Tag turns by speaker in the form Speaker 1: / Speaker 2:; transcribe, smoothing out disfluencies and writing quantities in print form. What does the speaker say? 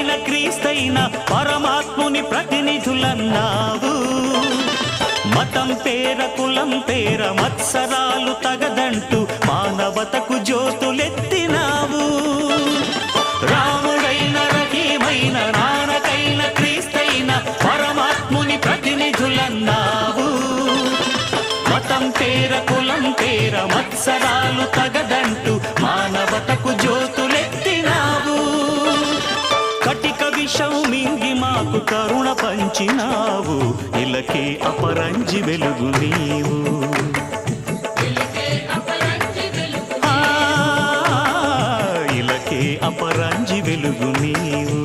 Speaker 1: నాన్నకైన క్రీస్తైన పరమాత్ముని ప్రతినిధులన్నావు. మతం పేర కులం పేర మత్సరాలు తగదంటూ మానవతకు జ్యోతులెత్తినావు. రాముడైన రహీమైన నాన్నకైన క్రీస్తైన పరమాత్ముని ప్రతినిధులన్నావు. మతం పేర కులం పేర మత్సరాలు తగదంటూ మానవతకు జ్యోతులెత్తినావు. కటిక విషం మింగి మాకు కరుణ పంచినావు. ఇలకే అపరంజి వెలుగు నీవు. ఇలకే అపరంజి వెలుగు నీవు.